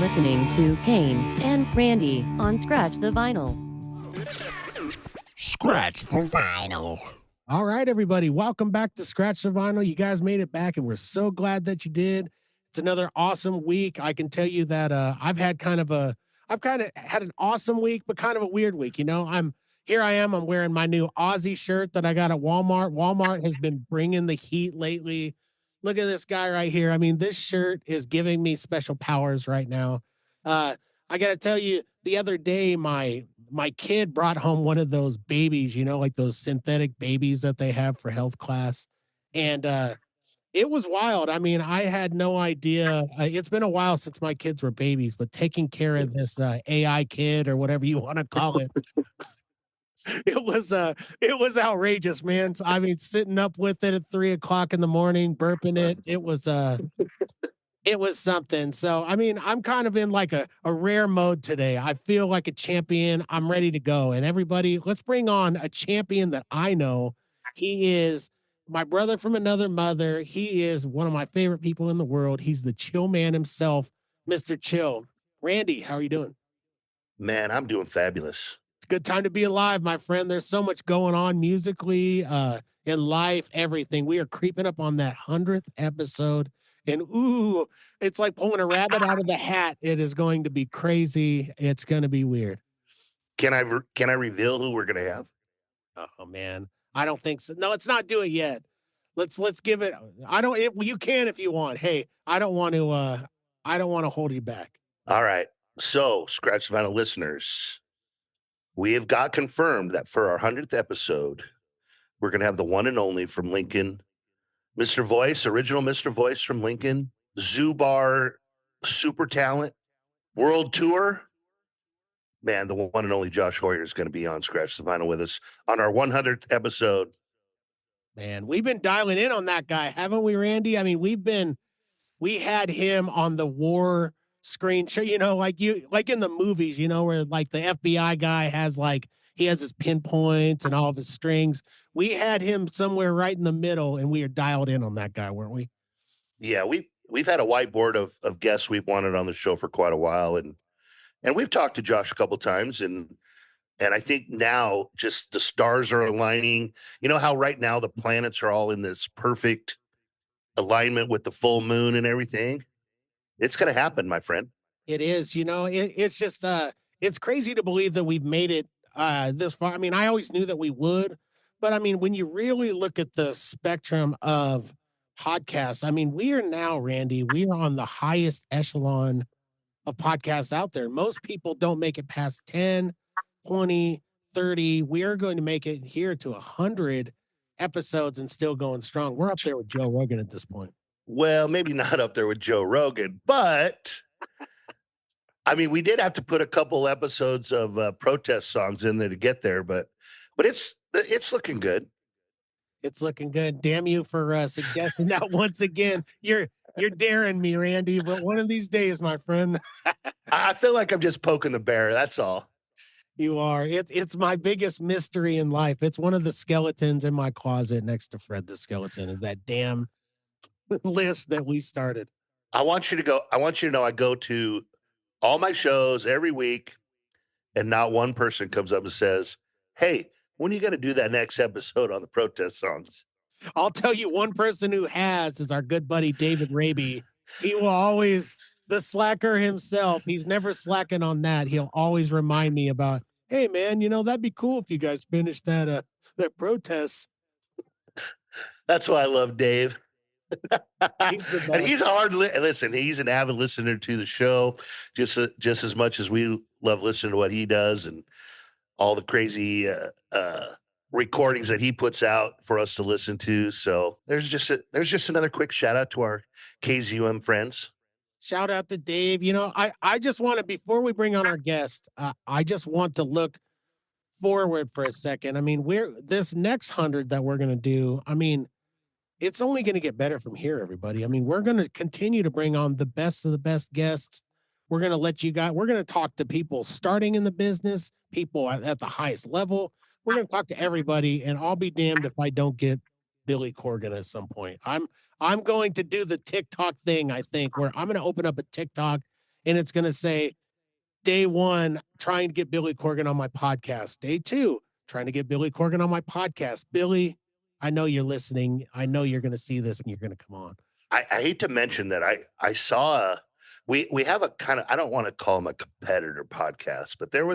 listening to Cain and Randy on Scratch the Vinyl. Scratch the Vinyl. All right, everybody. Welcome back to Scratch the Vinyl. You guys made it back, and we're so glad that you did. It's another awesome week. I can tell you that I've kind of had an awesome week, but kind of a weird week. You know, I'm wearing my new Aussie shirt that I got at Walmart. Walmart has been bringing the heat lately. Look at this guy right here. I mean, this shirt is giving me special powers right now. I got to tell you, the other day, my kid brought home one of those babies, you know, like those synthetic babies that they have for health class. And it was wild. I mean, I had no idea. It's been a while since my kids were babies, but taking care of this AI kid or whatever you want to call it, it was outrageous, man. I mean, sitting up with it at 3 o'clock in the morning, burping it. It was something. So, I mean, I'm kind of in like a rare mode today. I feel like a champion. I'm ready to go. And everybody, let's bring on a champion that I know. He is my brother from another mother. He is one of my favorite people in the world. He's the chill man himself, Mr. Chill. Randy, how are you doing? Man, I'm doing fabulous. Good time to be alive, my friend. There's so much going on musically, in life, everything. We are creeping up on that 100th episode. And ooh, it's like pulling a rabbit out of the hat. It is going to be crazy. It's going to be weird. Can I reveal who we're gonna have? Oh man, I don't think so. No, let's not do it yet. Let's give it. I don't. You can if you want. Hey, I don't want to. I don't want to hold you back. All right. So, Scratch the Vinyl listeners, we have got confirmed that for our 100th episode, we're gonna have the one and only from Lincoln, Mr. Voice, original Mr. Voice from Lincoln, Zubar super talent, world tour. Man, the one and only Josh Hoyer is going to be on Scratch the Vinyl with us on our 100th episode. Man, we've been dialing in on that guy, haven't we, Randy? I mean, we had him on the war screen show, you know, like in the movies, you know, where like the FBI guy has he has his pinpoints and all of his strings. We had him somewhere right in the middle, and we are dialed in on that guy, weren't we? Yeah, we've had a whiteboard of guests we've wanted on the show for quite a while, and we've talked to Josh a couple times, and I think now just the stars are aligning. You know how right now the planets are all in this perfect alignment with the full moon and everything? It's going to happen, my friend. It is, you know, it's just it's crazy to believe that we've made it this far. I mean, I always knew that we would, but I mean, when you really look at the spectrum of podcasts, I mean, we are now, Randy, we are on the highest echelon of podcasts out there. Most people don't make it past 10, 20, 30. We are going to make it here to 100 episodes and still going strong. We're up there with Joe Rogan at this point. Well, maybe not up there with Joe Rogan, but I mean, we did have to put a couple episodes of protest songs in there to get there, but it's looking good. It's looking good. Damn you for suggesting that once again. You're daring me, Randy, but one of these days, my friend. I feel like I'm just poking the bear. That's all. You are. It's my biggest mystery in life. It's one of the skeletons in my closet next to Fred the Skeleton, is that damn list that we started. I want you to know I go to all my shows every week, and not one person comes up and says, "Hey, when are you going to do that next episode on the protest songs?" I'll tell you, one person who is our good buddy David Raby. He will always, the slacker himself, he's never slacking on that. He'll always remind me about, hey man, you know, that'd be cool if you guys finished that protest. That's why I love Dave. And he's listen, he's an avid listener to the show, just as much as we love listening to what he does and all the crazy recordings that he puts out for us to listen to. So there's just another quick shout out to our KZUM friends. Shout out to Dave. You know, I just want to, before we bring on our guest, I just want to look forward for a second. I mean, this next 100 that we're going to do, I mean, it's only going to get better from here, everybody. I mean, we're going to continue to bring on the best of the best guests. We're going to talk to people starting in the business, people at the highest level. We're going to talk to everybody, and I'll be damned if I don't get Billy Corgan at some point. I'm going to do the TikTok thing, I think, where I'm going to open up a TikTok and it's going to say, day 1, trying to get Billy Corgan on my podcast. Day 2, trying to get Billy Corgan on my podcast. Billy, I know you're listening. I know you're going to see this and you're going to come on. I hate to mention that I saw we have a kind of, I don't want to call them a competitor podcast, but there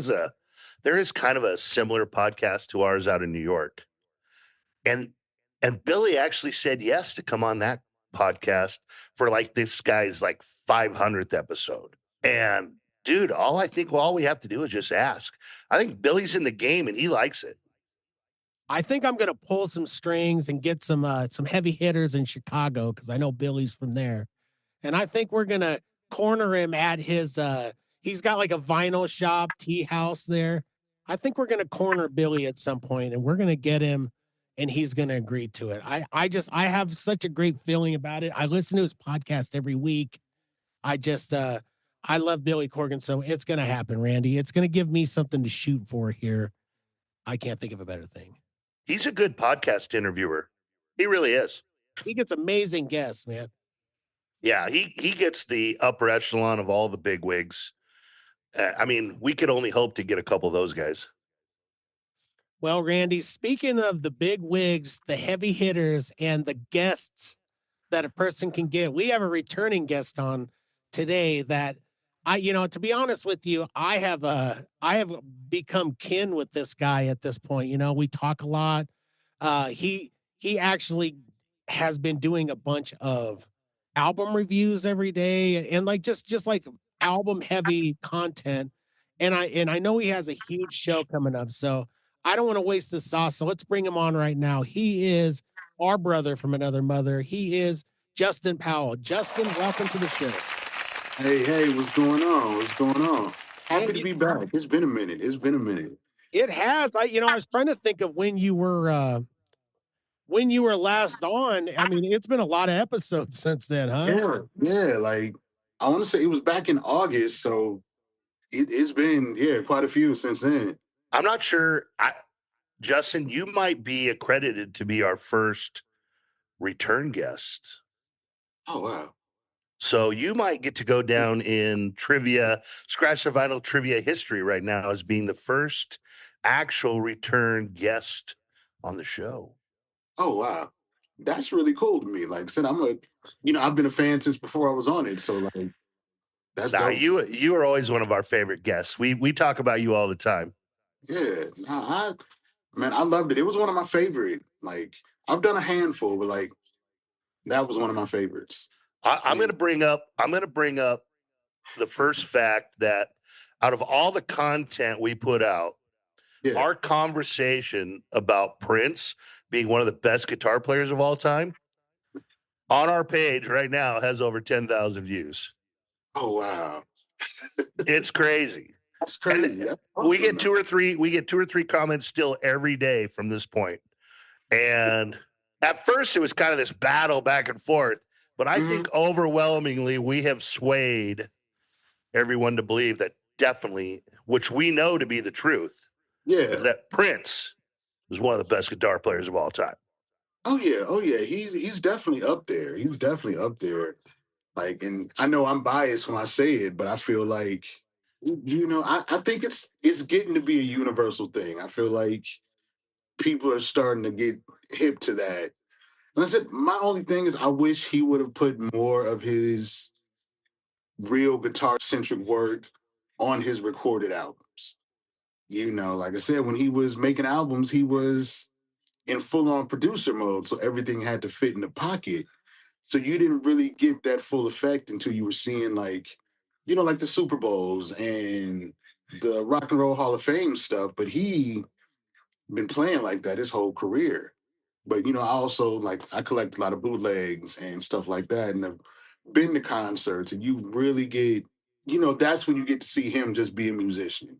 is kind of a similar podcast to ours out in New York. And Billy actually said yes to come on that podcast for like this guy's like 500th episode. And dude, all we have to do is just ask. I think Billy's in the game and he likes it. I think I'm going to pull some strings and get some heavy hitters in Chicago, because I know Billy's from there. And I think we're going to corner him at his he's got like a vinyl shop, tea house there. I think we're going to corner Billy at some point, and we're going to get him, and he's going to agree to it. I have such a great feeling about it. I listen to his podcast every week. I love Billy Corgan, so it's going to happen, Randy. It's going to give me something to shoot for here. I can't think of a better thing. He's a good podcast interviewer. He really is. He gets amazing guests, man. Yeah, he gets the upper echelon of all the big wigs. I mean, we could only hope to get a couple of those guys. Well, Randy, speaking of the big wigs, the heavy hitters, and the guests that a person can get, we have a returning guest on today that to be honest with you, I have become kin with this guy at this point. We talk a lot. He actually has been doing a bunch of album reviews every day, and like just like album heavy content. And I know he has a huge show coming up, so I don't want to waste the sauce. So let's bring him on right now. He is our brother from another mother. He is Justin Powell. Justin, welcome to the show. Hey, what's going on? What's going on? Happy to be back. It's been a minute. It has. I was trying to think of when you were last on. I mean, it's been a lot of episodes since then, huh? Yeah. Like, I want to say it was back in August, so it's been quite a few since then. I'm not sure. Justin, you might be accredited to be our first return guest. Oh wow. So you might get to go down in trivia, Scratch the Vinyl trivia history right now as being the first actual return guest on the show. Oh wow. That's really cool to me. Like I said, I've been a fan since before I was on it. So like that's dope. You are always one of our favorite guests. We talk about you all the time. Yeah. I loved it. It was one of my favorite. Like I've done a handful, but like that was one of my favorites. I'm going to bring up the first fact that out of all the content we put out, our conversation about Prince being one of the best guitar players of all time on our page right now has over 10,000 views. Oh wow. It's crazy. That's crazy. We get two or three comments still every day from this point. And at first it was kind of this battle back and forth. But I think overwhelmingly we have swayed everyone to believe that definitely, which we know to be the truth, that Prince is one of the best guitar players of all time. Oh yeah. He's definitely up there. Like, and I know I'm biased when I say it, but I feel like, I think it's getting to be a universal thing. I feel like people are starting to get hip to that. And I said, my only thing is I wish he would have put more of his real guitar-centric work on his recorded albums. Like I said, when he was making albums, he was in full-on producer mode, so everything had to fit in the pocket. So you didn't really get that full effect until you were seeing like the Super Bowls and the Rock and Roll Hall of Fame stuff. But he been playing like that his whole career. But I also I collect a lot of bootlegs and stuff like that, and I've been to concerts, and you really get, that's when you get to see him just be a musician.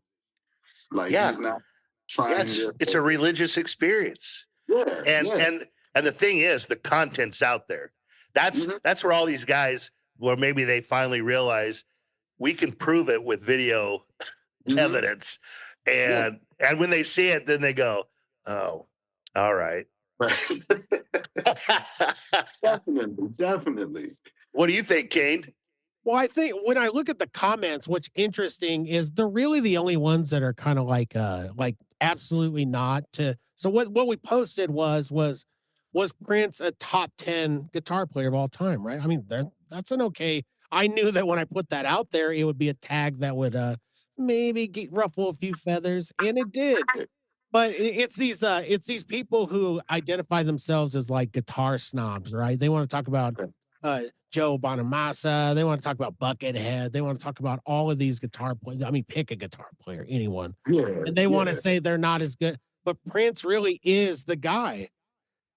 Like he's not trying to. It's a religious experience. And the thing is, the content's out there. That's where all these guys, where maybe they finally realize we can prove it with video evidence, and when they see it, then they go, "Oh, all right." Definitely. What do you think, Cain? Well, I think when I look at the comments, what's interesting is they're really the only ones that are kind of like absolutely not to. So what we posted was Prince a top 10 guitar player of all time, right? I mean, that's an okay. I knew that when I put that out there, it would be a tag that would maybe ruffle a few feathers, and it did. But it's these people who identify themselves as like guitar snobs, right? They want to talk about uh Joe Bonamassa, they want to talk about Buckethead, they want to talk about all of these guitar players. I mean, pick a guitar player, anyone. Yeah, And they want to yeah. say they're not as good. But Prince really is the guy.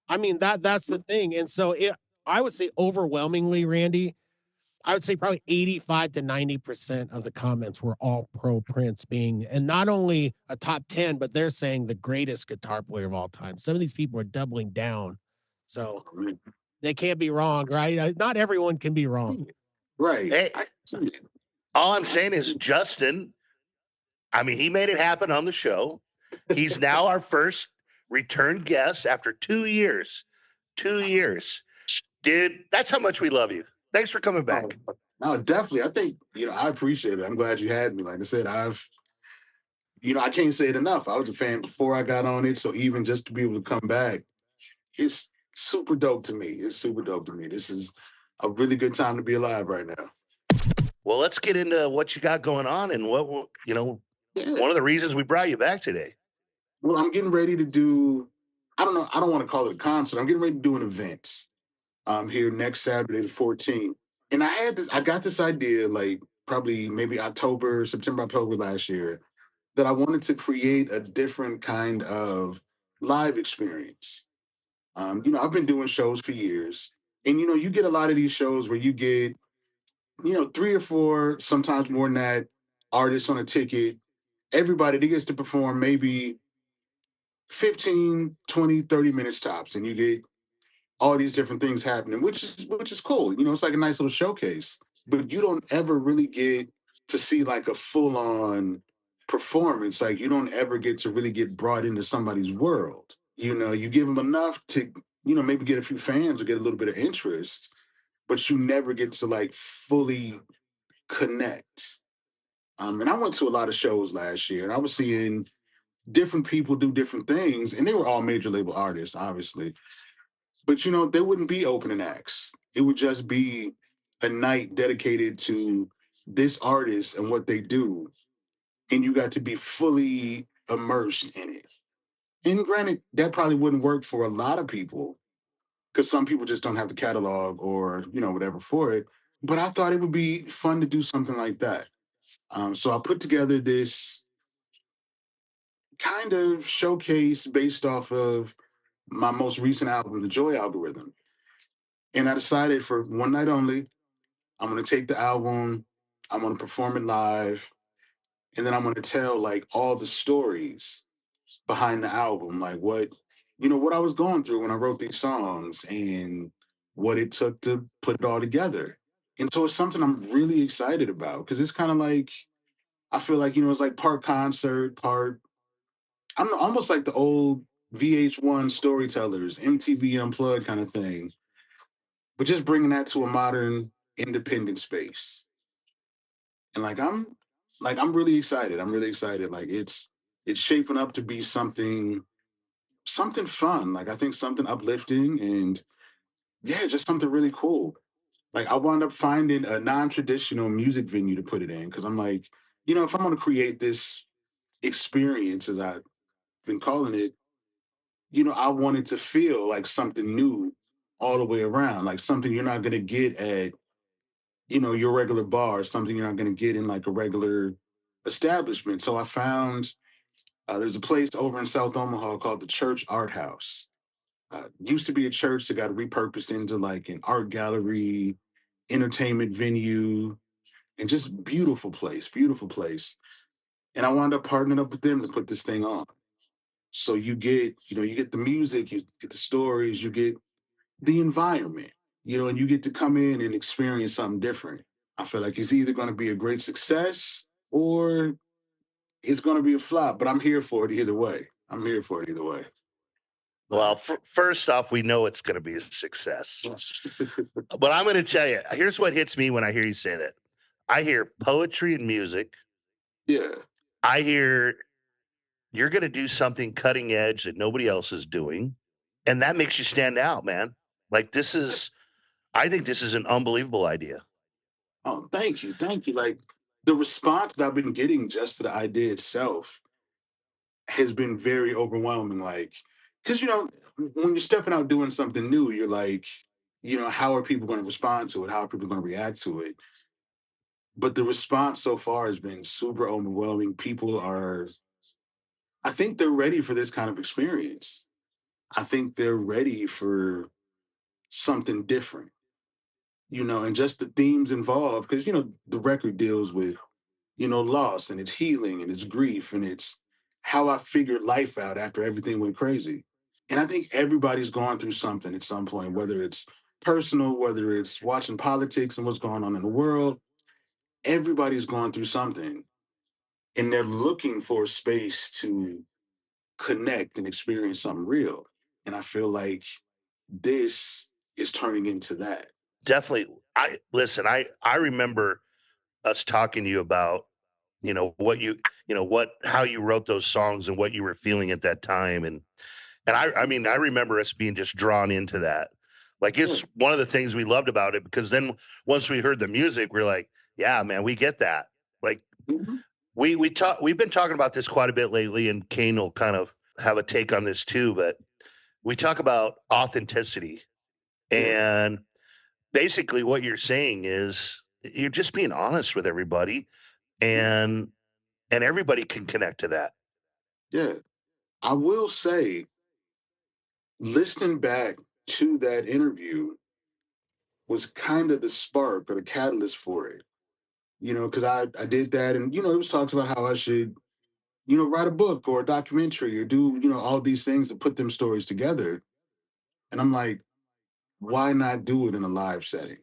I mean, that's the thing. And so I would say overwhelmingly, Randy, I would say probably 85 to 90% of the comments were all pro Prince being, and not only a top 10, but they're saying the greatest guitar player of all time. Some of these people are doubling down. So I mean, they can't be wrong, right? Not everyone can be wrong. right. Hey, I see it. all I'm saying is Justin, I mean, he made it happen on the show. He's now our first return guest after 2 years. 2 years. Dude, that's how much we love you. Thanks for coming Oh, back. no, definitely. I think, I appreciate it. I'm glad you had me. Like I said, I can't say it enough. I was a fan before I got on it. So even just to be able to come back, it's super dope to me. It's super dope to me. This is a really good time to be alive right now. Well, let's get into what you got going on and Yeah. one of the reasons we brought you back today. Well, I'm getting ready to do, I don't know, I don't want to call it a concert. I'm getting ready to do an event here next Saturday, the 14th. And I got this idea like probably maybe September, October last year, that I wanted to create a different kind of live experience. I've been doing shows for years, and you get a lot of these shows where you get, three or four, sometimes more than that, artists on a ticket. Everybody that gets to perform maybe 15, 20, 30 minutes tops, and you get all these different things happening, which is cool. It's like a nice little showcase. But you don't ever really get to see like a full on performance. Like you don't ever get to really get brought into somebody's world. You give them enough to maybe get a few fans or get a little bit of interest, but you never get to like fully connect. And I went to a lot of shows last year, and I was seeing different people do different things, and they were all major label artists, obviously. But there wouldn't be opening acts. It would just be a night dedicated to this artist and what they do, and you got to be fully immersed in it. And granted, that probably wouldn't work for a lot of people because some people just don't have the catalog or whatever for it. But I thought it would be fun to do something like that. So I put together this kind of showcase based off of my most recent album, The Joy Algorithm. And I decided for one night only, I'm going to take the album, I'm going to perform it live, and then I'm going to tell like all the stories behind the album, like what I was going through when I wrote these songs and what it took to put it all together. And so it's something I'm really excited about because it's kind of like, I feel like, it's like part concert, part, I don't know, almost like the old VH1 storytellers, MTV Unplugged kind of thing, but just bringing that to a modern independent space. And I'm really excited. I'm really excited. Like it's shaping up to be something fun. Like I think something uplifting and yeah, just something really cool. Like I wound up finding a non-traditional music venue to put it in because I'm like, if I'm gonna create this experience as I've been calling it, I wanted to feel like something new all the way around, like something you're not gonna get at your regular bar, something you're not going to get in like a regular establishment. So I found there's a place over in South Omaha called the Church Art House. Used to be a church that got repurposed into like an art gallery, entertainment venue, and just beautiful place, beautiful place. And I wound up partnering up with them to put this thing on. So you get the music, you get the stories, you get the environment, and you get to come in and experience something different. I feel like it's either going to be a great success or it's going to be a flop, but I'm here for it either way. I'm here for it either way. Well, first off, we know it's going to be a success. But I'm going to tell you, here's what hits me when I hear you say that. I hear poetry and music. Yeah. I hear you're going to do something cutting edge that nobody else is doing. And that makes you stand out, man. Like I think this is an unbelievable idea. Oh, thank you. Thank you. Like the response that I've been getting just to the idea itself has been very overwhelming. Like, because, when you're stepping out doing something new, you're like, how are people going to respond to it? How are people going to react to it? But the response so far has been super overwhelming. I think they're ready for this kind of experience. I think they're ready for something different, and just the themes involved. Because, the record deals with, loss and it's healing and it's grief and it's how I figured life out after everything went crazy. And I think everybody's gone through something at some point, whether it's personal, whether it's watching politics and what's going on in the world. Everybody's gone through something and they're looking for a space to connect and experience something real. And I feel like this is turning into that. Definitely. I remember us talking to you about, what how you wrote those songs and what you were feeling at that time. And I mean, I remember us being just drawn into that. Like it's one of the things we loved about it because then once we heard the music, we're like, yeah, man, we get that. Like Mhm. we've been talking about this quite a bit lately, and Cain will kind of have a take on this too, but we talk about authenticity. Yeah. And basically what you're saying is you're just being honest with everybody and everybody can connect to that. Yeah. I will say, listening back to that interview was kind of the spark or the catalyst for it. Because I did that, and it was talks about how I should, write a book or a documentary or do, all these things to put them stories together. And I'm like, why not do it in a live setting?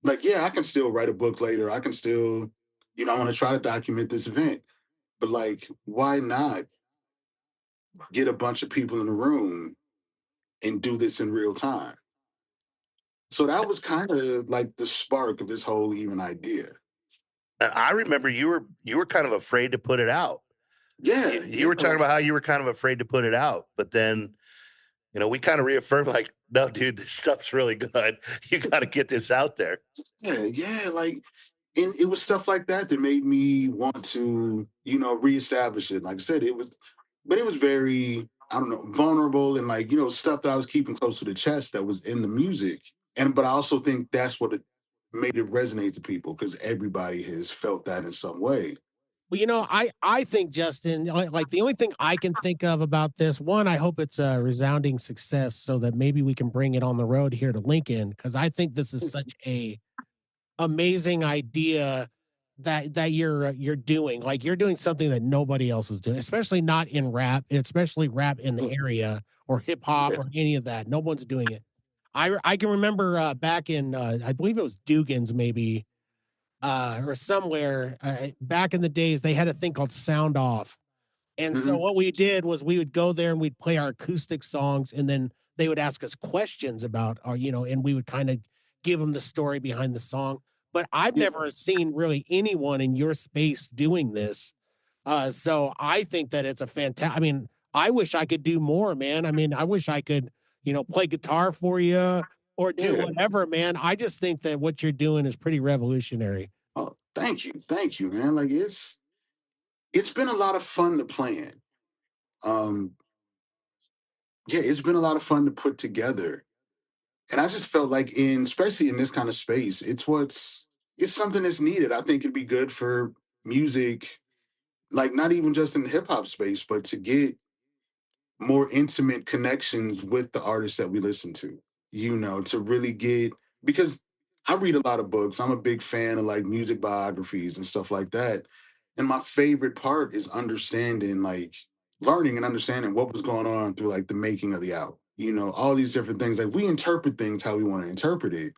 Like, yeah, I can still write a book later. I can still, I want to try to document this event. But like, why not get a bunch of people in the room and do this in real time? So that was kind of like the spark of this whole even idea. And I remember you were kind of afraid to put it out. Yeah, You yeah, were talking about how you were kind of afraid to put it out, but then we kind of reaffirmed like, no, dude, this stuff's really good. You got to get this out there. yeah. Like, and it was stuff like that that made me want to, reestablish it. Like I said, but it was very, I don't know, vulnerable and like, stuff that I was keeping close to the chest that was in the music. But I also think that's what it made it resonate to people because everybody has felt that in some way. Well, I think Justin, like the only thing I can think of about this, one, I hope it's a resounding success so that maybe we can bring it on the road here to Lincoln because I think this is such a amazing idea that you're doing. Like you're doing something that nobody else is doing, especially not in rap, especially rap in the area or hip hop Yeah. or any of that. No one's doing it. I can remember back in I believe it was Dugan's maybe or somewhere back in the days they had a thing called Sound Off. And so Mhm. what we did was we would go there and we'd play our acoustic songs and then they would ask us questions about our, and we would kind of give them the story behind the song. But I've Yeah. never seen really anyone in your space doing this. So I think that it's a fantastic. I mean, I wish I could do more, man. I mean, I wish I could, play guitar for you or do Yeah. whatever, man. I just think that what you're doing is pretty revolutionary. Oh, thank you, man. Like it's been a lot of fun to plan. Um, yeah, it's been a lot of fun to put together. And I just felt like especially in this kind of space, it's something that's needed. I think it'd be good for music, like not even just in the hip hop space, but to get more intimate connections with the artists that we listen to, to really get, because I read a lot of books. I'm a big fan of like music biographies and stuff like that. And my favorite part is understanding, like learning and understanding what was going on through like the making of the album, all these different things. Like we interpret things how we want to interpret it.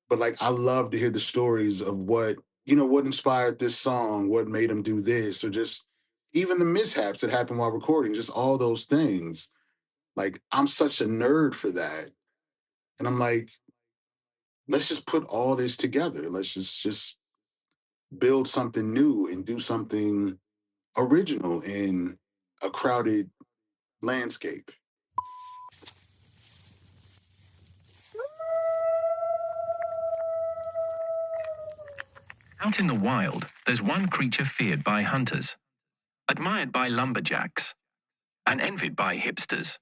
But like I love to hear the stories of what inspired this song, what made them do this, or just even the mishaps that happened while recording, just all those things. Like, I'm such a nerd for that. And I'm like, let's just put all this together. Let's just build something new and do something original in a crowded landscape. Out in the wild, there's one creature feared by hunters, admired by lumberjacks, and envied by hipsters.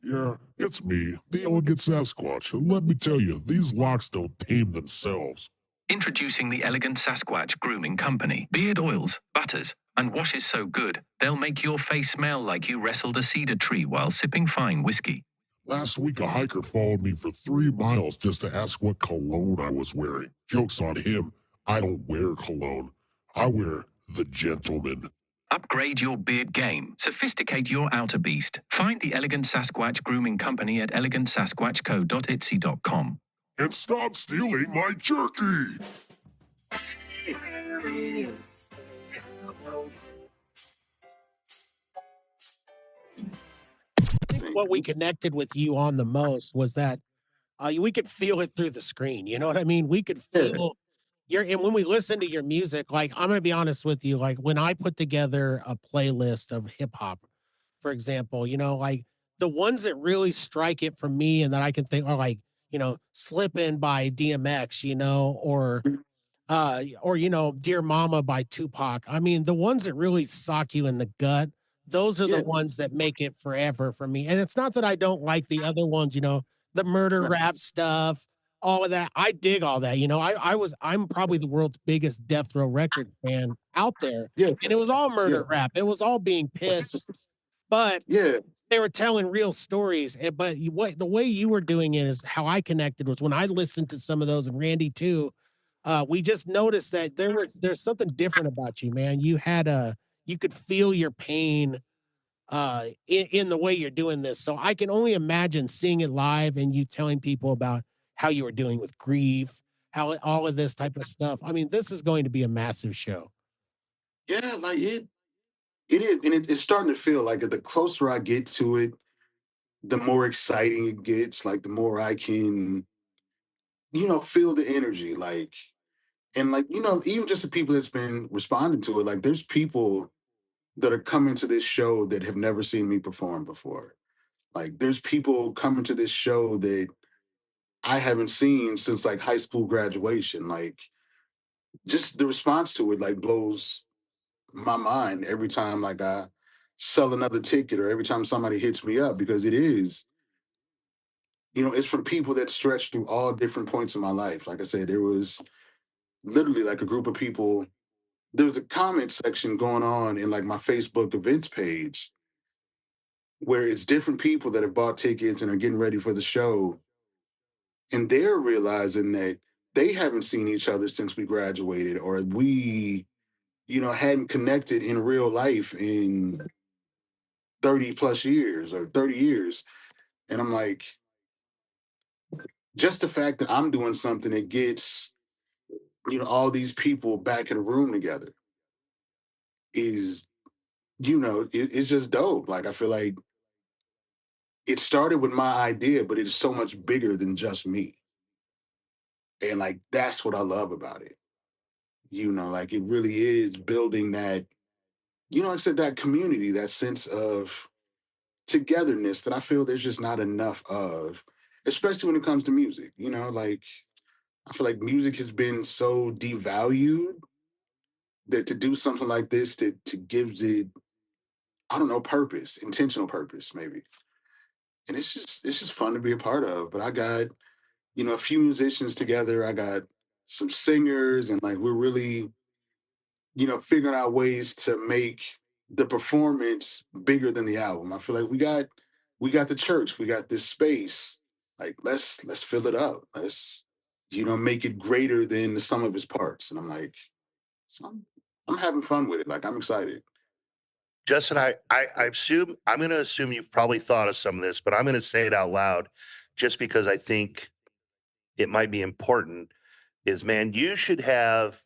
Yeah, it's me, the elegant Sasquatch. And let me tell you, these locks don't tame themselves. Introducing the Elegant Sasquatch Grooming Company. Beard oils, butters, and washes so good, they'll make your face smell like you wrestled a cedar tree while sipping fine whiskey. Last week, a hiker followed me for 3 miles just to ask what cologne I was wearing. Joke's on him. I don't wear cologne. I wear the gentleman. Upgrade your beard game. Sophisticate your outer beast. Find the Elegant Sasquatch Grooming Company at elegantsasquatchco.etsy.com. And stop stealing my jerky! I think what we connected with you on the most was that we could feel it through the screen. You know what I mean? We could Yeah. feel and when we listen to your music, like I'm gonna be honest with you, like when I put together a playlist of hip hop, for example, like the ones that really strike it for me and that I can think are like, Slippin' by DMX, or Dear Mama by Tupac. I mean, the ones that really sock you in the gut, those are the Yeah. ones that make it forever for me. And it's not that I don't like the other ones, the murder Right. rap stuff, all of that. I dig all that. I'm probably the world's biggest Death Row Records fan out there. Yeah. And it was all murder Yeah. rap. It was all being pissed, but Yeah. they were telling real stories. But the way you were doing it is how I connected was when I listened to some of those, and Randy too. We just noticed that there's something different about you, man. You could feel your pain in the way you're doing this. So I can only imagine seeing it live and you telling people about how you were doing with grief, how all of this type of stuff. I mean, this is going to be a massive show. Yeah, like it is, and it's starting to feel like the closer I get to it, the more exciting it gets. Like the more I can, feel the energy. Like, and like, even just the people that's been responding to it, like there's people that are coming to this show that have never seen me perform before. Like there's people coming to this show that I haven't seen since like high school graduation. Like just the response to it like blows my mind every time like I sell another ticket or every time somebody hits me up, because it is, it's from people that stretch through all different points of my life. Like I said, there was literally like a group of people. There was a comment section going on in like my Facebook events page where it's different people that have bought tickets and are getting ready for the show. And they're realizing that they haven't seen each other since we graduated, or we, hadn't connected in real life in 30 plus years or 30 years. And I'm like, just the fact that I'm doing something that gets, all these people back in a room together is, it's just dope. Like, I feel like it started with my idea, but it is so much bigger than just me. And like, that's what I love about it. Like it really is building that, like I said, that community, that sense of togetherness that I feel there's just not enough of, especially when it comes to music. Like I feel like music has been so devalued that to do something like this to gives it, I don't know, purpose, intentional purpose, maybe. And it's just fun to be a part of. But I got, a few musicians together. I got some singers, and like we're really, figuring out ways to make the performance bigger than the album. I feel like we got the church, we got this space. Like let's fill it up. Let's, make it greater than the sum of its parts. And I'm like, so I'm having fun with it. Like I'm excited. Justin, I'm going to assume you've probably thought of some of this, but I'm going to say it out loud just because I think it might be important. Is, man, you should have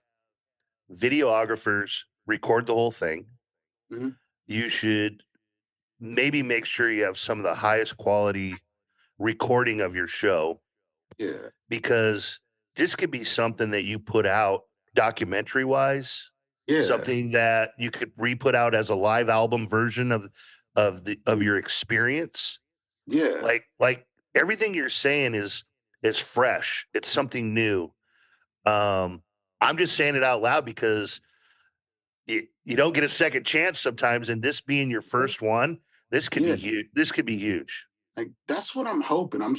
videographers record the whole thing. Mhm. You should maybe make sure you have some of the highest quality recording of your show, Yeah. because this could be something that you put out documentary wise, Yeah. something that you could re-put out as a live album version of your experience. Yeah. Like everything you're saying is fresh. It's something new. Um, I'm just saying it out loud because you don't get a second chance sometimes, and this being your first one, this could be Yeah. huge. This could be huge. Like that's what I'm hoping. I'm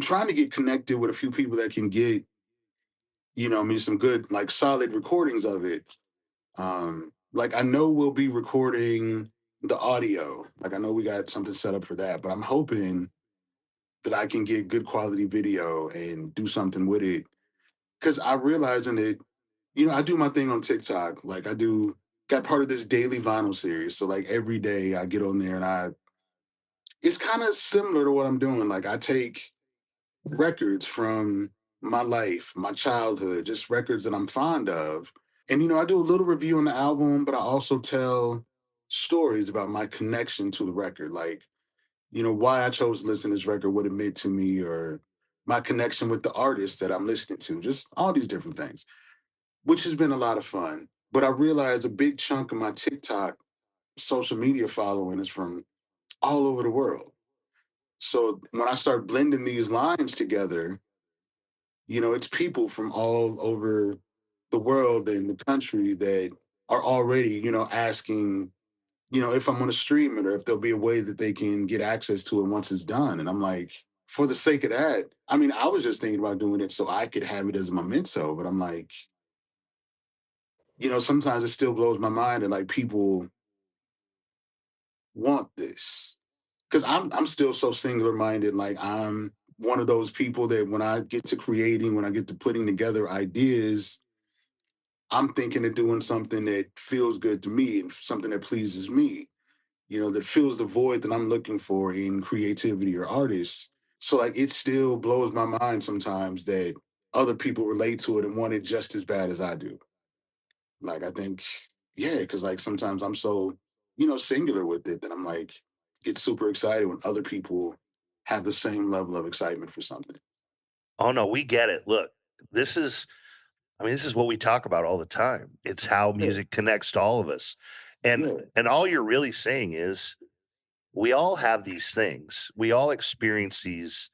trying to get connected with a few people that can get, I mean, some good, like solid recordings of it. Like I know we'll be recording the audio. Like I know we got something set up for that, but I'm hoping that I can get good quality video and do something with it. Cause I realizing that, I do my thing on TikTok. Like I do got part of this daily vinyl series. So like every day I get on there and it's kind of similar to what I'm doing. Like I take records from my life, my childhood, just records that I'm fond of. And I do a little review on the album, but I also tell stories about my connection to the record, like, why I chose to listen to this record, what it meant to me, or my connection with the artist that I'm listening to, just all these different things, which has been a lot of fun. But I realize a big chunk of my TikTok social media following is from all over the world. So when I start blending these lines together, it's people from all over the world and the country that are already, asking, if I'm going to stream it or if there'll be a way that they can get access to it once it's done. And I'm like, for the sake of that, I mean, I was just thinking about doing it so I could have it as a memento, but I'm like, sometimes it still blows my mind that like people want this because I'm still so singular minded. Like I'm one of those people that when I get to creating, when I get to putting together ideas, I'm thinking of doing something that feels good to me and something that pleases me, that fills the void that I'm looking for in creativity or artists. So like it still blows my mind sometimes that other people relate to it and want it just as bad as I do. Like I think, yeah, because like sometimes I'm so, singular with it that I'm like get super excited when other people have the same level of excitement for something. Oh no, we get it. Look, this is I mean, this is what we talk about all the time. It's how Yeah, music connects to all of us. And yeah, and all you're really saying is we all have these things. We all experience these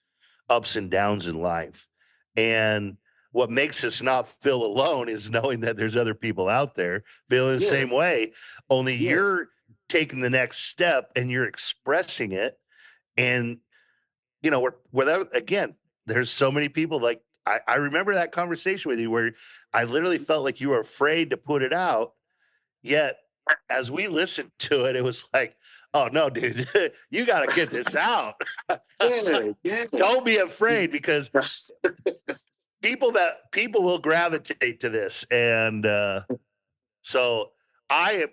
ups and downs in life. And what makes us not feel alone is knowing that there's other people out there feeling the yeah, same way. Only yeah. you're taking the next step and you're expressing it. And we're without again, there's so many people like I remember that conversation with you where I literally felt like you were afraid to put it out. Yet as we listened to it, it was like, oh no, dude, you gotta get this out. Yeah, yeah. Don't be afraid because people will gravitate to this. And so I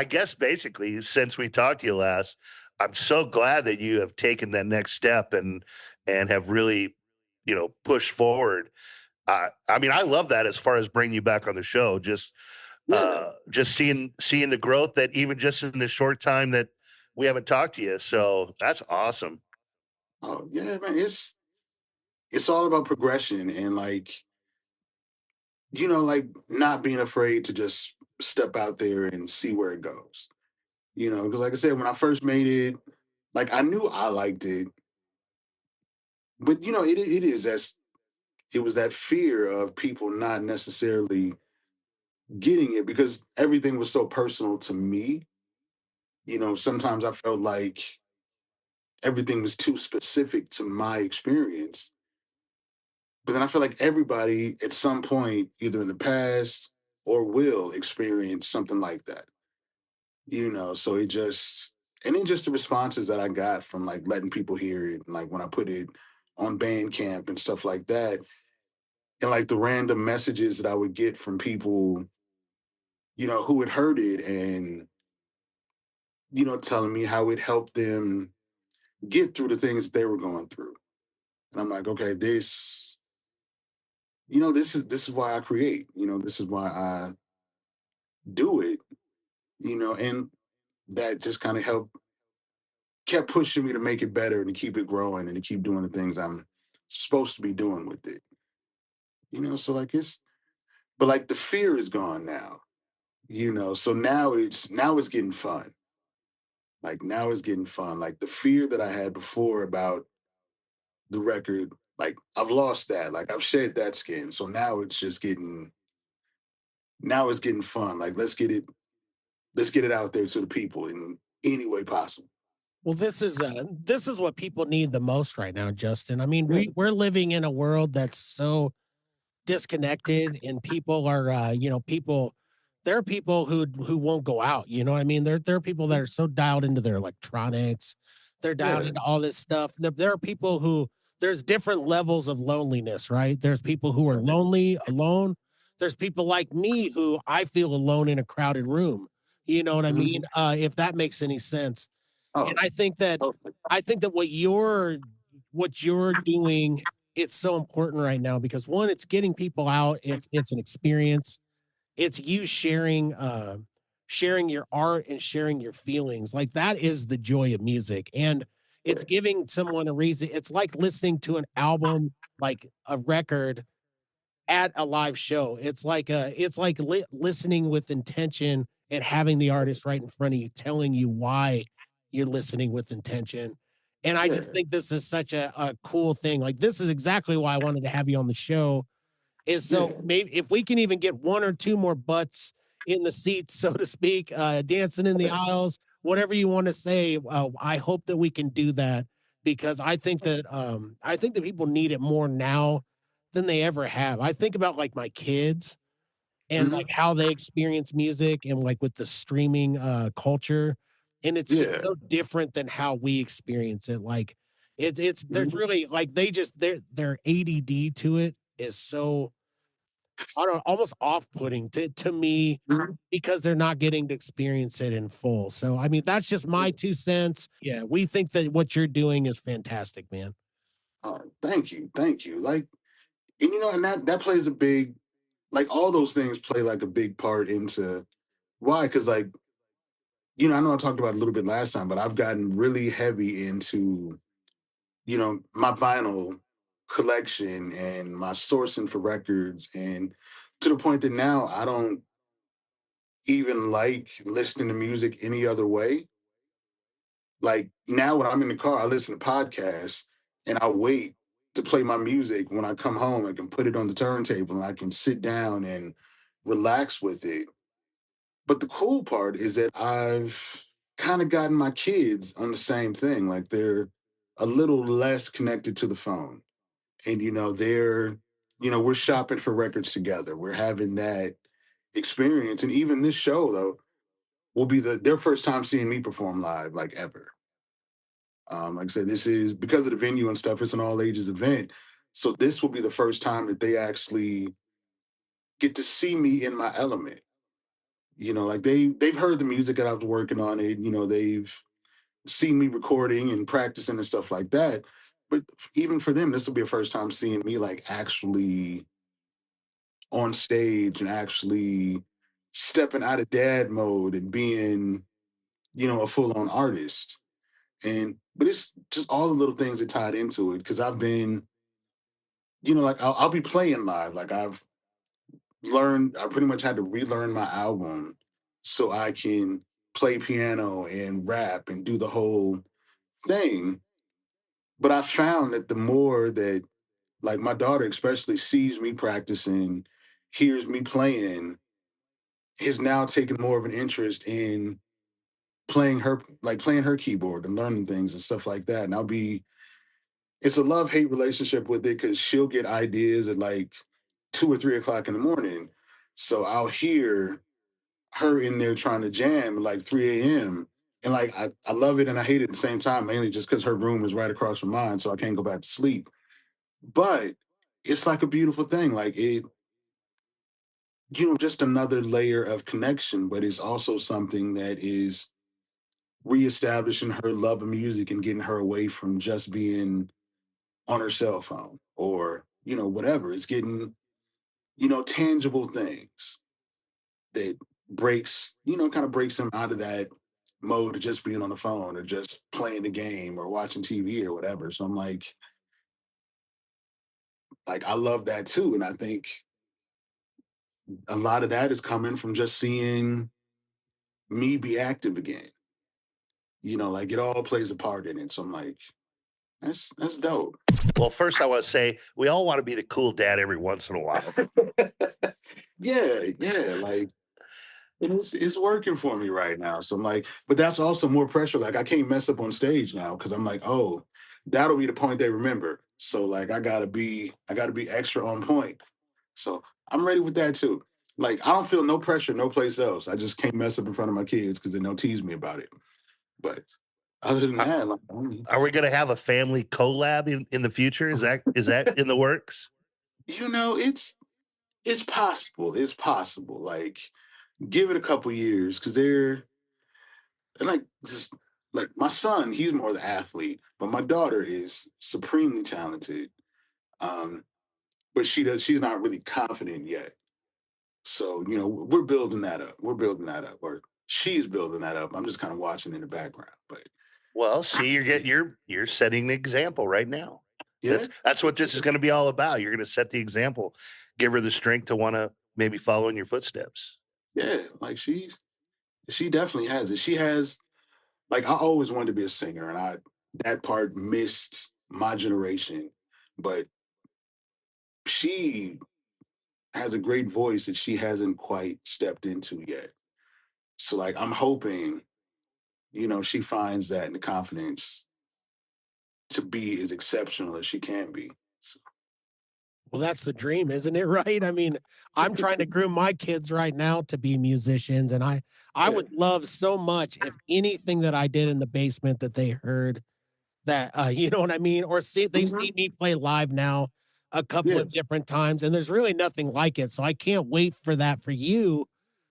guess basically since we talked to you last, I'm so glad that you have taken that next step and have really, pushed forward. I mean, I love that as far as bringing you back on the show. Yeah. Just seeing the growth that even just in the short time that we haven't talked to you. So that's awesome. Oh yeah, man. It's all about progression and like, like not being afraid to just step out there and see where it goes. Because like I said, when I first made it, like I knew I liked it, but it is it was that fear of people not necessarily getting it because everything was so personal to me. Sometimes I felt like everything was too specific to my experience. But then I feel like everybody at some point, either in the past or will experience something like that. So it just and then just the responses that I got from like letting people hear it, like when I put it on Bandcamp and stuff like that, and like the random messages that I would get from people, who had heard it and telling me how it helped them get through the things that they were going through. And I'm like, okay, this is why I create. This is why I do it. And that just kind of helped kept pushing me to make it better and to keep it growing and to keep doing the things I'm supposed to be doing with it. So like but like the fear is gone now. So now it's getting fun. Like now it's getting fun. Like the fear that I had before about the record, like I've lost that. Like I've shed that skin. So now it's getting fun. Like let's get it out there to the people in any way possible. Well, this is what people need the most right now, Justin. I mean, Yeah. we're living in a world that's so disconnected, and people are people, there are people who won't go out, you know what I mean? There are people that are so dialed into their electronics, they're dialed Yeah. into all this stuff. There are people who, there's different levels of loneliness, right? There's people who are lonely alone. There's people like me who I feel alone in a crowded room. You know what I mean? Mhm. If that makes any sense. And Oh, oh, I think that what you're doing, it's so important right now because one, it's getting people out, it's an experience. It's you sharing your art and sharing your feelings. Like that is the joy of music. And yeah. it's giving someone a reason. It's like listening to an album, like a record at a live show. It's like listening with intention and having the artist right in front of you telling you why you're listening with intention. And I just Yeah. think this is such a cool thing. Like this is exactly why I wanted to have you on the show, is so Yeah. maybe if we can even get one or two more butts in the seats, so to speak, dancing in the aisles, whatever you want to say. I hope that we can do that because I think that people need it more now than they ever have. I think about like my kids and like Mhm. how they experience music and like with the streaming culture, and it's just Yeah. so different than how we experience it. Like it's there's Mhm. really like their ADD to it is so, I don't know, almost off-putting to me Mhm. because they're not getting to experience it in full. So, I mean, that's just my 2 cents. Yeah, we think that what you're doing is fantastic, man. Oh, thank you. Thank you. Like, and and that plays a big, like all those things play like a big part into why. Because like, I know I talked about it a little bit last time, but I've gotten really heavy into, my vinyl collection and my sourcing for records, and to the point that now I don't even like listening to music any other way. Like now when I'm in the car, I listen to podcasts and I wait to play my music when I come home. I can put it on the turntable and I can sit down and relax with it. But the cool part is that I've kind of gotten my kids on the same thing. Like they're a little less connected to the phone. And we're shopping for records together. We're having that experience. And even this show though will be their first time seeing me perform live, like ever. Like I said, this is because of the venue and stuff. It's an all ages event, so this will be the first time that they actually get to see me in my element. Like they've heard the music that I was working on it. They've seen me recording and practicing and stuff like that. But even for them, this will be a first time seeing me like actually on stage and actually stepping out of dad mode and being, a full on artist. But it's just all the little things that tied into it because I've been, like I'll be playing live. Like I pretty much had to relearn my album so I can play piano and rap and do the whole thing. But I found that the more that, like, my daughter especially sees me practicing, hears me playing, has now taken more of an interest in playing her keyboard and learning things and stuff like that. And it's a love hate relationship with it because she'll get ideas at like 2 or 3 o'clock in the morning. So I'll hear her in there trying to jam at like 3 a.m. And like I love it and I hate it at the same time, mainly just because her room is right across from mine, so I can't go back to sleep. But it's like a beautiful thing. Like just another layer of connection, but it's also something that is reestablishing her love of music and getting her away from just being on her cell phone or whatever. It's getting tangible things that kind of breaks them out of that mode of just being on the phone or just playing the game or watching TV or whatever. So I'm like I love that too. And I think a lot of that is coming from just seeing me be active again. Like it all plays a part in it. So I'm like, that's dope. Well, first I want to say we all want to be the cool dad every once in a while. Yeah, like it's working for me right now. So I'm like, but that's also more pressure. Like I can't mess up on stage now because I'm like, oh, that'll be the point they remember. So like I gotta be extra on point. So I'm ready with that too. Like I don't feel no pressure, no place else. I just can't mess up in front of my kids because then they'll tease me about it. But other than that, like, Are we going to have a family collab in the future? Is that in the works? it's possible. It's possible. Like give it a couple years because they're and like just like my son, he's more the athlete, but my daughter is supremely talented. Um, but she's not really confident yet. So, we're building that up. We're building that up. Or she's building that up. I'm just kind of watching in the background. But Well, see, you're setting an example right now. yeah, That's what this is going to be all about. You're going to set the example, give her the strength to want to maybe follow in your footsteps. yeah, like she definitely has it. She has like I always wanted to be a singer, and that part missed my generation. But she has a great voice that she hasn't quite stepped into yet. So like I'm hoping, she finds that in the confidence to be as exceptional as she can be. So, Well, that's the dream, isn't it? Right? I mean, I'm trying to groom my kids right now to be musicians, and I yeah, would love so much if anything that I did in the basement that they heard that, you know what I mean? Or they've mhm, seen me play live now a couple yeah, of different times, and there's really nothing like it. So I can't wait for that for you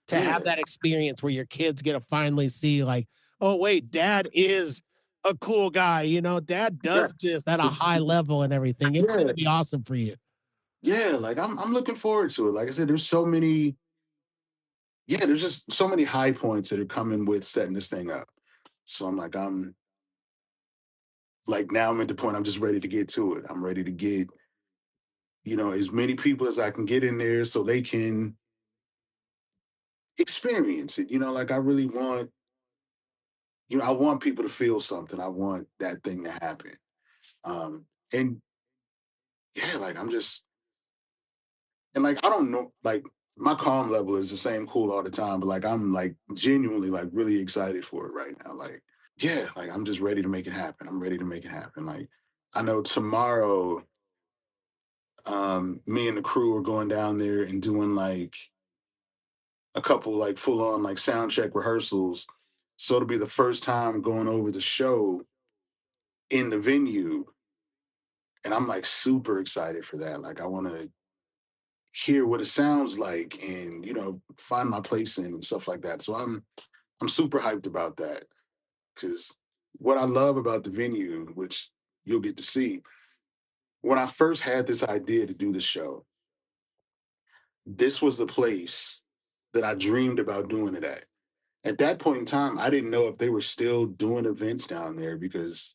to have yeah, that experience where your kids get to finally see, like, oh wait, dad is a cool guy. Dad does yes, this at a high level and everything. It's yeah, gonna be awesome for you. yeah. Like I'm looking forward to it. Like I said, there's just so many high points that are coming with setting this thing up. So I'm like now I'm at the point I'm just ready to get to it. I'm ready to get as many people as I can get in there so they can experience it. Like I really want I want people to feel something. I want that thing to happen. And yeah, like I'm just and like I don't know, like my calm level is the same cool all the time, but like I'm like genuinely like really excited for it right now. Like, yeah, like I'm just ready to make it happen. I'm ready to make it happen. Like I know tomorrow, me and the crew are going down there and doing like a couple like full on like sound check rehearsals. So it'll be the first time going over the show in the venue. And I'm like super excited for that. Like I want to hear what it sounds like and find my place in and stuff like that. So I'm super hyped about that because what I love about the venue, which you'll get to see, when I first had this idea to do the show, this was the place that I dreamed about doing it at. At that point in time, I didn't know if they were still doing events down there because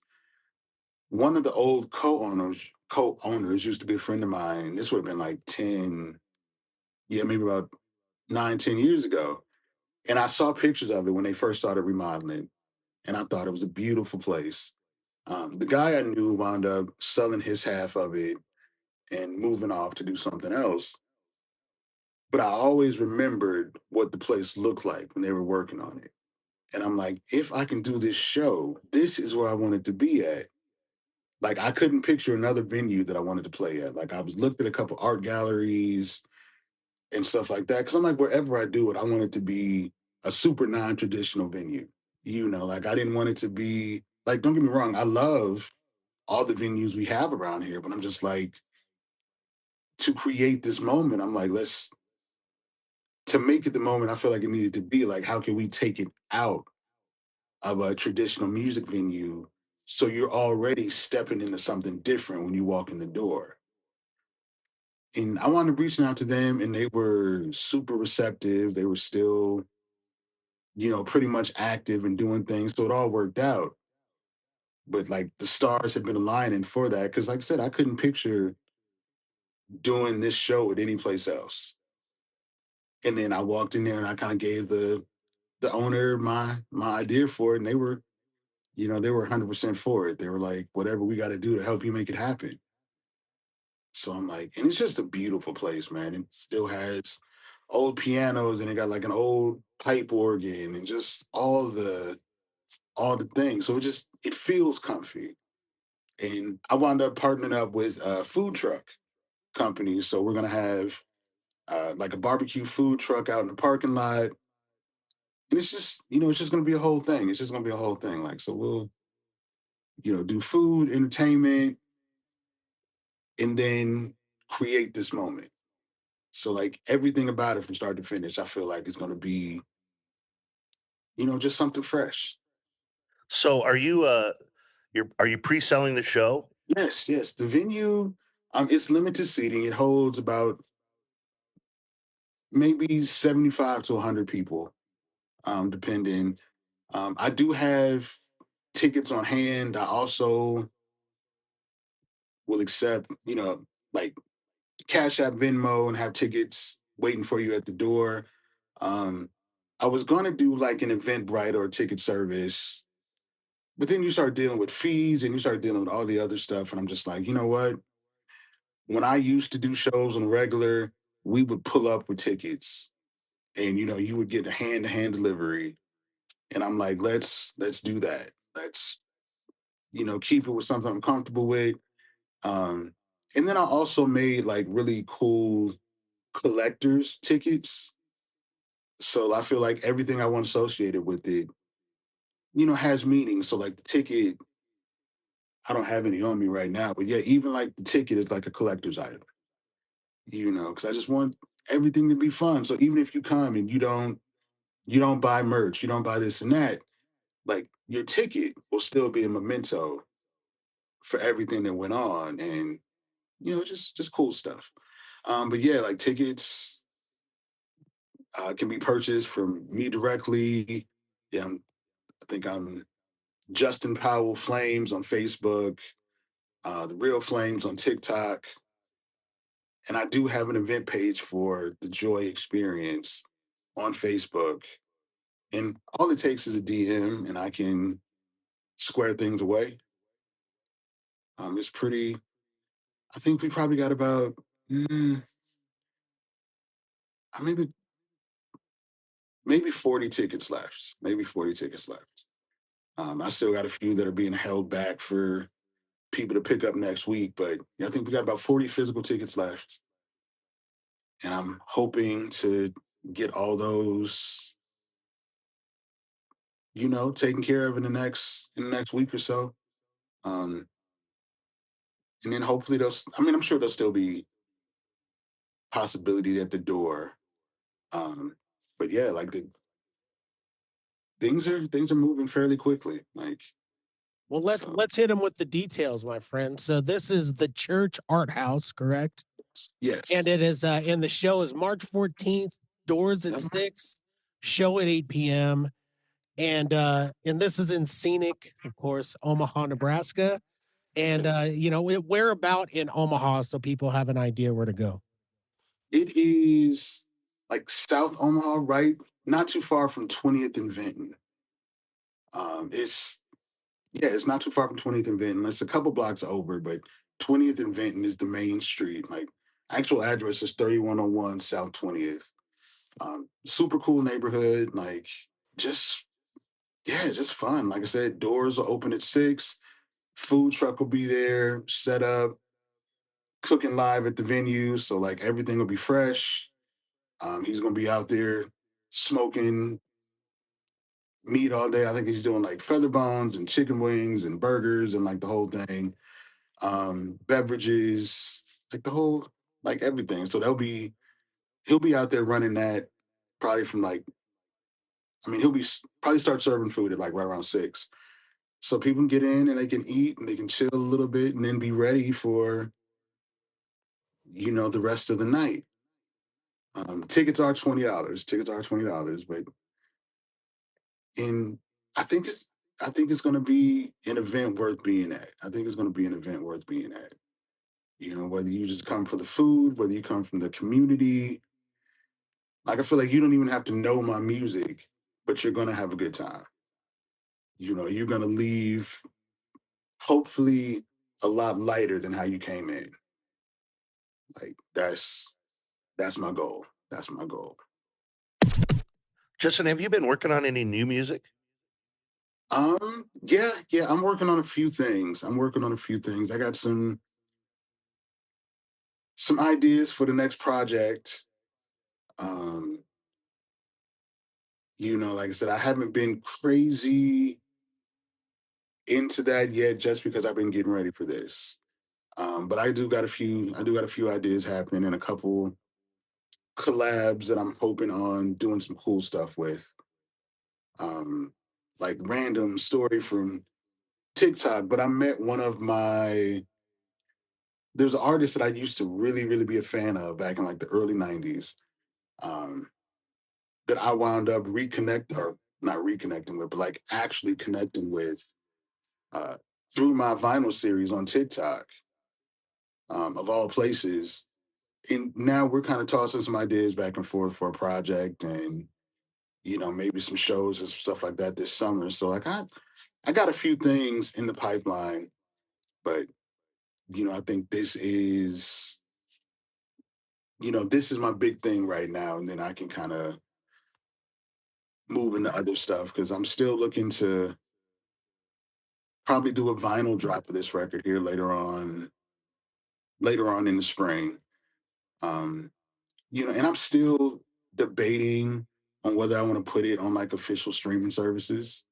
one of the old co-owners used to be a friend of mine. This would have been like 10, yeah, maybe about 9, 10 years ago. And I saw pictures of it when they first started remodeling, and I thought it was a beautiful place. The guy I knew wound up selling his half of it and moving off to do something else. But I always remembered what the place looked like when they were working on it. And I'm like, if I can do this show, this is where I wanted to be at. Like I couldn't picture another venue that I wanted to play at. Like I was looked at a couple art galleries and stuff like that. Cause I'm like, wherever I do it, I want it to be a super non-traditional venue. Like I didn't want it to be like, don't get me wrong, I love all the venues we have around here, but I'm just like, to create this moment, I'm like, to make it the moment I feel like it needed to be, like, how can we take it out of a traditional music venue so you're already stepping into something different when you walk in the door? And I wanted to reach out to them, and they were super receptive. They were still pretty much active and doing things. So it all worked out. But like the stars have been aligning for that. Cause like I said, I couldn't picture doing this show at any place else. And then I walked in there and I kind of gave the owner my idea for it. And they were 100% for it. They were like, whatever we got to do to help you make it happen. So I'm like, and it's just a beautiful place, man. It still has old pianos and it got like an old pipe organ and just all the things. So it feels comfy. And I wound up partnering up with a food truck company. So we're gonna have like a barbecue food truck out in the parking lot. And it's just gonna be a whole thing. It's just gonna be a whole thing. Like, so we'll, do food, entertainment, and then create this moment. So like everything about it from start to finish, I feel like it's gonna be, just something fresh. So are you pre-selling the show? Yes, yes. The venue, it's limited seating. It holds about maybe 75 to 100 people, depending. I do have tickets on hand. I also will accept, like Cash App, Venmo, and have tickets waiting for you at the door. Um, I was gonna do like an Eventbrite or a ticket service, but then you start dealing with fees and you start dealing with all the other stuff, and I'm just like, you know what? When I used to do shows on regular, we would pull up with tickets, and you would get a hand-to-hand delivery, and I'm like, let's do that. Let's keep it with something I'm comfortable with. Um, and then I also made like really cool collectors tickets. So I feel like everything I want associated with it, has meaning. So like the ticket, I don't have any on me right now, but yeah, even like the ticket is like a collector's item, because I just want everything to be fun. So even if you come and you don't buy merch, you don't buy this and that, like your ticket will still be a memento for everything that went on, and just cool stuff. But yeah, like tickets can be purchased from me directly. Yeah, I think I'm Justin Powell Flames on Facebook, the Real Flames on TikTok, and I do have an event page for the Joy Experience on Facebook. And all it takes is a DM, and I can square things away. It's pretty. I think we probably got about mm, maybe 40 tickets left. Maybe 40 tickets left. I still got a few that are being held back for people to pick up next week, but yeah, I think we got about 40 physical tickets left, and I'm hoping to get all those, taken care of in the next week or so. Um, and then hopefully those. I mean, I'm sure there'll still be possibility at the door. Um, but yeah, like things are moving fairly quickly. Like Well, let's so, let's hit them with the details, my friend. So this is the Church Art House, correct? yes. And it is and the show is March 14th, doors at Yep. 6, show at 8 p.m. And this is in scenic, of course, Omaha, Nebraska. And where about in Omaha so people have an idea where to go. It is like South Omaha, right? Not too far from 20th and Vinton. It's Yeah, it's not too far from 20th and Vinton. It's a couple blocks over, but 20th and Vinton is the main street. Like actual address is 3101 South 20th. Super cool neighborhood. Like just yeah, just fun. Like I said, doors will open at 6. Food truck will be there, set up, cooking live at the venue. So like everything will be fresh. He's gonna be out there smoking meat all day. I think he's doing like feather bones and chicken wings and burgers and like the whole thing. Beverages, like like everything. So he'll be out there running that probably from like, I mean, he'll probably start serving food at like right around 6. So people can get in and they can eat and they can chill a little bit and then be ready for, the rest of the night. Tickets are $20. But And I think it's going to be an event worth being at. I think it's going to be an event worth being at. You know, whether you just come for the food, whether you come from the community, like I feel like you don't even have to know my music, but you're going to have a good time. You know, you're going to leave hopefully a lot lighter than how you came in. Like that's my goal. That's my goal. Justin, have you been working on any new music? Yeah, I'm working on a few things. I got some ideas for the next project. Um, you know, like I said, I haven't been crazy into that yet just because I've been getting ready for this. But I do got a few ideas happening and a couple collabs that I'm hoping on doing some cool stuff with. Um, like random story from TikTok, but I met one of my there's an artist that I used to really, really be a fan of back in like the early 90s. Um, that I wound up or not reconnecting with, but like actually connecting with uh through my vinyl series on TikTok, of all places. And now we're kind of tossing some ideas back and forth for a project and you know, maybe some shows and stuff like that this summer. So like I got a few things in the pipeline, but you know, I think this is my big thing right now, and then I can kind of move into other stuff because I'm still looking to probably do a vinyl drop of this record here later on in the spring. Um, you know, and I'm still debating on whether I want to put it on like official streaming services.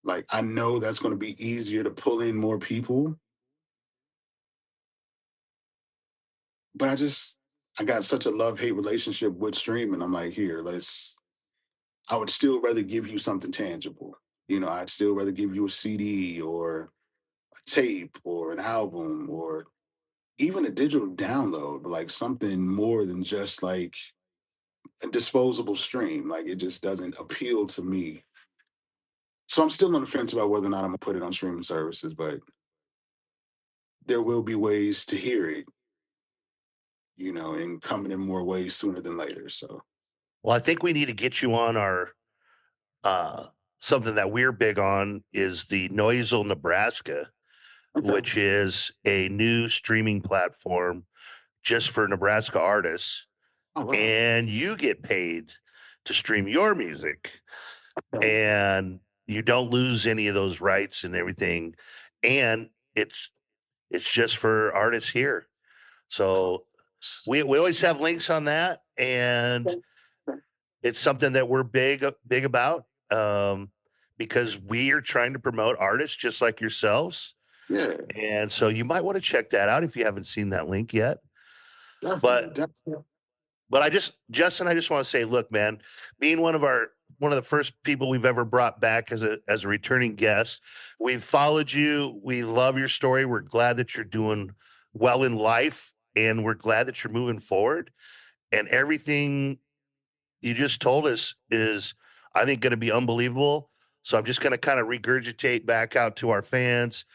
Like I know that's going to be easier to pull in more people, but I got such a love-hate relationship with streaming. I'm like, here, I would still rather give you something tangible. You know, I'd still rather give you a CD or a tape or an album or even a digital download, like something more than just like a disposable stream. Like it just doesn't appeal to me. So I'm still on the fence about whether or not I'm gonna put it on streaming services, but there will be ways to hear it, you know, and coming in more ways sooner than later. So Well, I think we need to get you on our uh something that we're big on is the Noisel Nebraska, okay. which is a new streaming platform just for Nebraska artists, Oh wow. and you get paid to stream your music, Okay. and you don't lose any of those rights and everything, and it's just for artists here. So we always have links on that, and it's something that we're big about, because we are trying to promote artists just like yourselves, Yeah, and so you might want to check that out if you haven't seen that link yet. definitely, But definitely. Justin, I just want to say, look, man, being one of the first people we've ever brought back as a returning guest, we've followed you. We love your story. We're glad that you're doing well in life, and we're glad that you're moving forward. And everything you just told us is, I think, going to be unbelievable. So I'm just going to kind of regurgitate back out to our fans.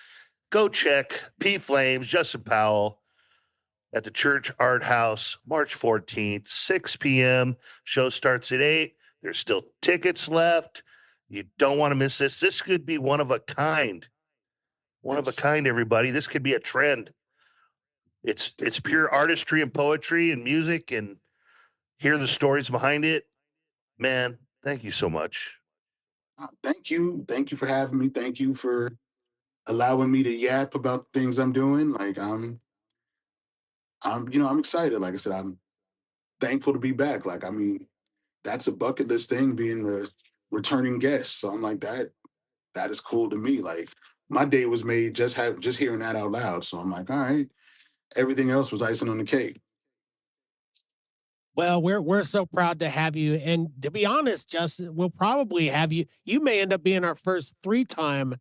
Go check PFlames, Justin Powell at the Church Art House, March 14th, 6 p.m. Show starts at 8. There's still tickets left. You don't want to miss this. This could be one of a kind. One of a Yes, kind, everybody. This could be a trend. It's definitely. pure artistry and poetry and music, and hear the stories behind it. Man, thank you so much. Thank you for having me. Thank you for allowing me to yap about things I'm doing. Like I'm excited. Like I said, I'm thankful to be back. Like I mean, that's a bucket list thing being a returning guest. So I'm like that is cool to me. Like my day was made just hearing that out loud. So I'm like, all right, everything else was icing on the cake. Well, we're so proud to have you. And to be honest, Justin, we'll probably have you. You may end up being our first 3-time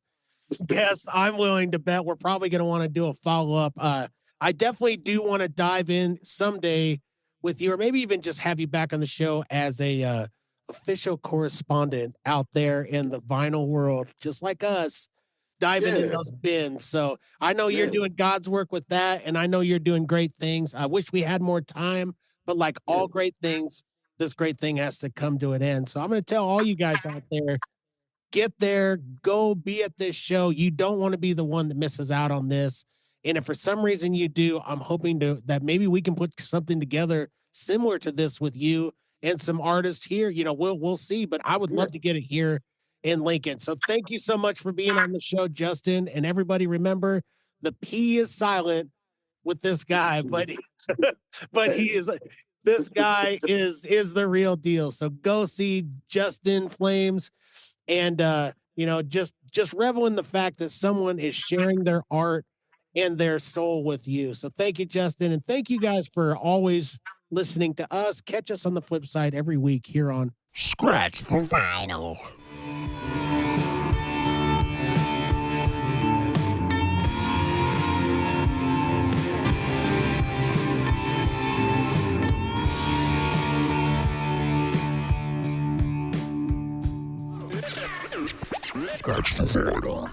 guest. I'm willing to bet we're probably going to want to do a follow up. I definitely do want to dive in someday with you, or maybe even just have you back on the show as official correspondent out there in the vinyl world, just like us, diving in Yeah, those bins. So I know you're yeah, doing God's work with that, and I know you're doing great things. I wish we had more time, but like yeah, all great things, this great thing has to come to an end. So I'm going to tell all you guys out there, get there, go be at this show. You don't want to be the one that misses out on this. And if for some reason you do, I'm hoping that maybe we can put something together similar to this with you and some artists here. You know, we'll see, but I would yeah. love to get it here in Lincoln. So thank you so much for being on the show, Justin. And everybody remember, the P is silent with this guy, but but he is, this guy is the real deal. So go see Justin Flames, and you know, just revel in the fact that someone is sharing their art and their soul with you. So thank you, Justin, and thank you guys for always listening to us. Catch us on the flip side every week here on Scratch the Vinyl. Scratch the Vinyl.